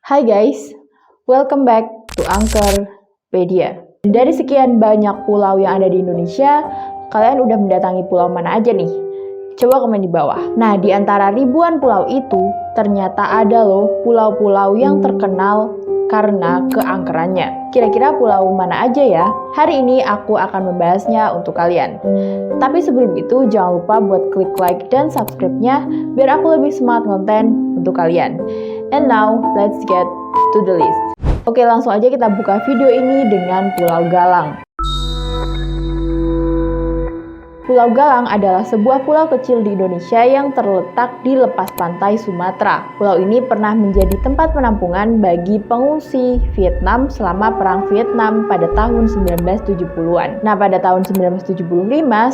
Hai guys, welcome back to Anchorpedia. Dari sekian banyak pulau yang ada di Indonesia, kalian udah mendatangi pulau mana aja nih? Coba komen di bawah. Nah, di antara ribuan pulau itu, ternyata ada loh pulau-pulau yang terkenal karena keangkerannya. Kira-kira pulau mana aja ya? Hari ini aku akan membahasnya untuk kalian. Tapi sebelum itu, jangan lupa buat klik like dan subscribe-nya biar aku lebih semangat konten untuk kalian. And now, let's get to the list. Oke, langsung aja kita buka video ini dengan Pulau Galang. Pulau Galang adalah sebuah pulau kecil di Indonesia yang terletak di lepas pantai Sumatera. Pulau ini pernah menjadi tempat penampungan bagi pengungsi Vietnam selama Perang Vietnam pada tahun 1970-an. Nah, pada tahun 1975,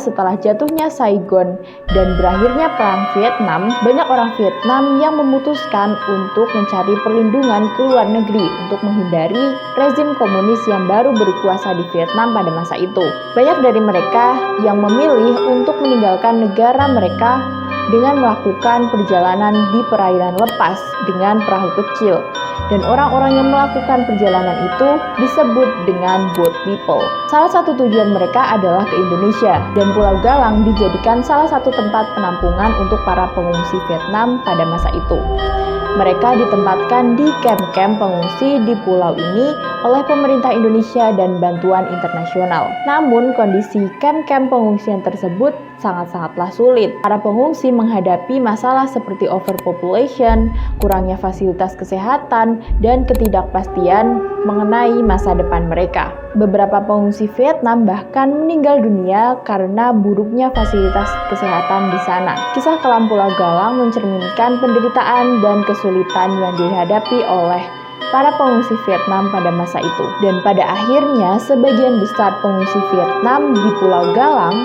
setelah jatuhnya Saigon dan berakhirnya Perang Vietnam, banyak orang Vietnam yang memutuskan untuk mencari perlindungan ke luar negeri untuk menghindari rezim komunis yang baru berkuasa di Vietnam pada masa itu. Banyak dari mereka yang memilih untuk meninggalkan negara mereka dengan melakukan perjalanan di perairan lepas dengan perahu kecil. Dan orang-orang yang melakukan perjalanan itu disebut dengan boat people. Salah satu tujuan mereka adalah ke Indonesia, dan Pulau Galang dijadikan salah satu tempat penampungan untuk para pengungsi Vietnam pada masa itu. Mereka ditempatkan di kamp-kamp pengungsi di pulau ini oleh pemerintah Indonesia dan bantuan internasional. Namun, kondisi kamp-kamp pengungsian tersebut sangat-sangatlah sulit. Para pengungsi menghadapi masalah seperti overpopulation, kurangnya fasilitas kesehatan, dan ketidakpastian mengenai masa depan mereka. Beberapa pengungsi Vietnam bahkan meninggal dunia karena buruknya fasilitas kesehatan di sana. Kisah kelam Pulau Galang mencerminkan penderitaan dan kesulitan yang dihadapi oleh para pengungsi Vietnam pada masa itu. Dan pada akhirnya, sebagian besar pengungsi Vietnam di Pulau Galang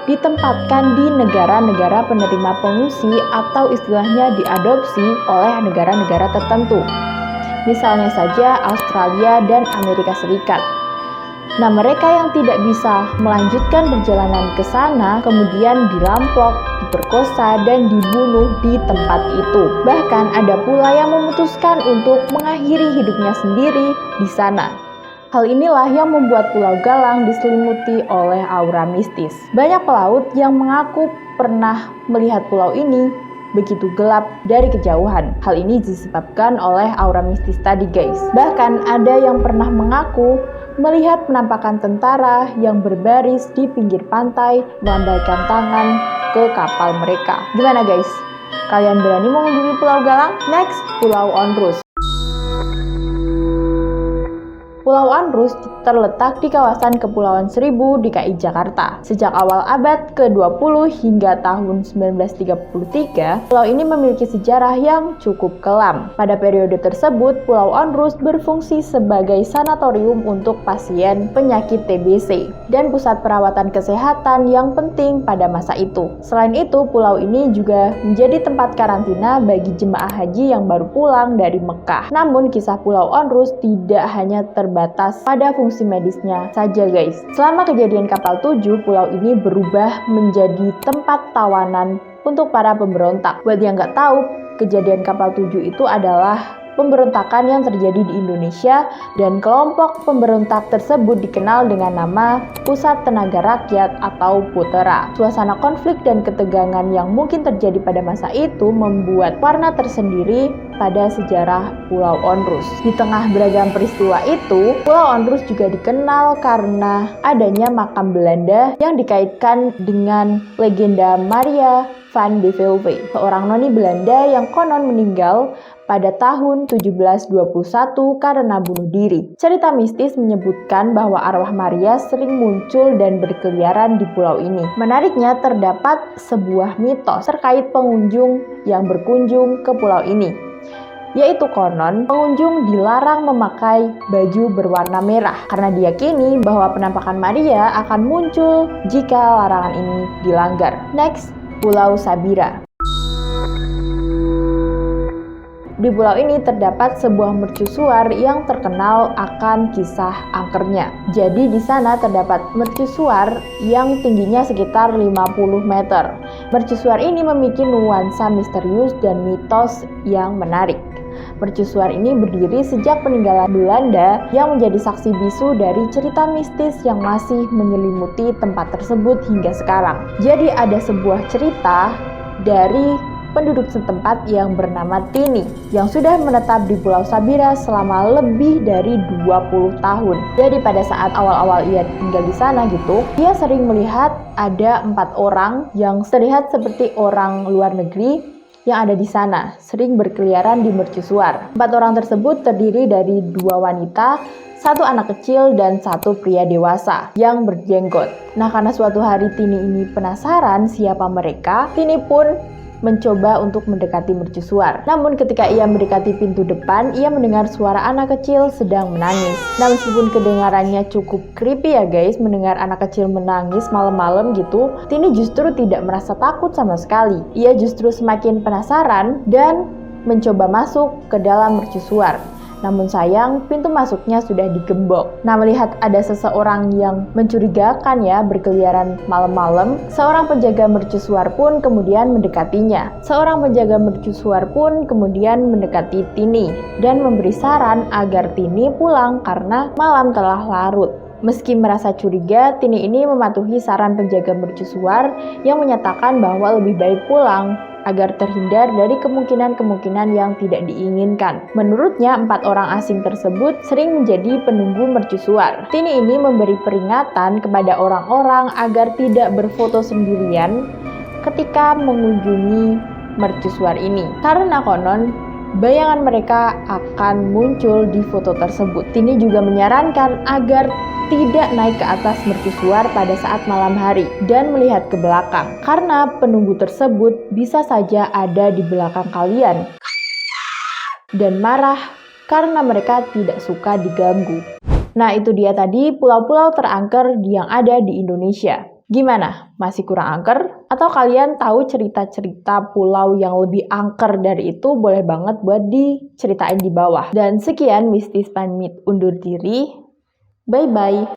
ditempatkan di negara-negara penerima pengungsi atau istilahnya diadopsi oleh negara-negara tertentu. Misalnya saja Australia dan Amerika Serikat. Nah, mereka yang tidak bisa melanjutkan perjalanan ke sana kemudian dirampok, diperkosa, dan dibunuh di tempat itu. Bahkan ada pula yang memutuskan untuk mengakhiri hidupnya sendiri di sana. Hal inilah yang membuat Pulau Galang diselimuti oleh aura mistis. Banyak pelaut yang mengaku pernah melihat pulau ini begitu gelap dari kejauhan. Hal ini disebabkan oleh aura mistis tadi, guys. Bahkan ada yang pernah mengaku melihat penampakan tentara yang berbaris di pinggir pantai melambaikan tangan ke kapal mereka. Gimana guys? Kalian berani mengunjungi Pulau Galang? Next, Pulau Onrus. Pulau Onrus terletak di kawasan Kepulauan Seribu DKI Jakarta. Sejak awal abad ke-20 hingga tahun 1933, pulau ini memiliki sejarah yang cukup kelam. Pada periode tersebut, Pulau Onrus berfungsi sebagai sanatorium untuk pasien penyakit TBC dan pusat perawatan kesehatan yang penting pada masa itu. Selain itu, pulau ini juga menjadi tempat karantina bagi jemaah haji yang baru pulang dari Mekah. Namun, kisah Pulau Onrus tidak hanya terbatas pada fungsi medisnya saja, guys. Selama kejadian kapal 7, pulau ini berubah menjadi tempat tawanan untuk para pemberontak. Buat yang nggak tahu, kejadian kapal 7 itu adalah pemberontakan yang terjadi di Indonesia, dan kelompok pemberontak tersebut dikenal dengan nama Pusat Tenaga Rakyat atau PUTERA. Suasana konflik dan ketegangan yang mungkin terjadi pada masa itu membuat warna tersendiri pada sejarah Pulau Onrus. Di tengah beragam peristiwa itu, Pulau Onrus juga dikenal karena adanya makam Belanda yang dikaitkan dengan legenda Maria van de Velde, seorang noni Belanda yang konon meninggal pada tahun 1721 karena bunuh diri. Cerita mistis menyebutkan bahwa arwah Maria sering muncul dan berkeliaran di pulau ini. Menariknya, terdapat sebuah mitos terkait pengunjung yang berkunjung ke pulau ini, yaitu konon pengunjung dilarang memakai baju berwarna merah karena diyakini bahwa penampakan Maria akan muncul jika larangan ini dilanggar. Next, Pulau Sabira. Di pulau ini terdapat sebuah mercusuar yang terkenal akan kisah angkernya. Jadi di sana terdapat mercusuar yang tingginya sekitar 50 meter. Mercusuar ini memiliki nuansa misterius dan mitos yang menarik. Mercusuar ini berdiri sejak peninggalan Belanda yang menjadi saksi bisu dari cerita mistis yang masih menyelimuti tempat tersebut hingga sekarang. Jadi ada sebuah cerita dari penduduk setempat yang bernama Tini yang sudah menetap di Pulau Sabira selama lebih dari 20 tahun. Jadi pada saat awal-awal ia tinggal di sana gitu, ia sering melihat ada 4 orang yang terlihat seperti orang luar negeri yang ada di sana, sering berkeliaran di mercusuar. 4 orang tersebut terdiri dari 2 wanita, 1 anak kecil, dan 1 pria dewasa yang berjenggot. Nah, karena suatu hari Tini ini penasaran siapa mereka, Tini pun mencoba untuk mendekati mercusuar. Namun ketika ia mendekati pintu depan, ia mendengar suara anak kecil sedang menangis. Nah, meskipun kedengarannya cukup creepy ya guys, mendengar anak kecil menangis malam-malam gitu, Tini justru tidak merasa takut sama sekali. Ia justru semakin penasaran dan mencoba masuk ke dalam mercusuar. Namun sayang, pintu masuknya sudah digembok. Nah, melihat ada seseorang yang mencurigakan ya berkeliaran malam-malam, seorang penjaga mercusuar pun kemudian mendekatinya. Seorang penjaga mercusuar pun kemudian mendekati Tini dan memberi saran agar Tini pulang karena malam telah larut. Meski merasa curiga, Tini ini mematuhi saran penjaga mercusuar yang menyatakan bahwa lebih baik pulang agar terhindar dari kemungkinan-kemungkinan yang tidak diinginkan. Menurutnya, 4 orang asing tersebut sering menjadi penunggu mercusuar. Tini ini memberi peringatan kepada orang-orang agar tidak berfoto sendirian ketika mengunjungi mercusuar ini. Karena konon, bayangan mereka akan muncul di foto tersebut. Tini juga menyarankan agar tidak naik ke atas mercusuar pada saat malam hari dan melihat ke belakang, karena penunggu tersebut bisa saja ada di belakang kalian dan marah karena mereka tidak suka diganggu. Nah, itu dia tadi pulau-pulau terangker yang ada di Indonesia. Gimana? Masih kurang angker? Atau kalian tahu cerita-cerita pulau yang lebih angker dari itu? Boleh banget buat diceritain di bawah. Dan sekian, Mistis pamit undur diri. Bye-bye.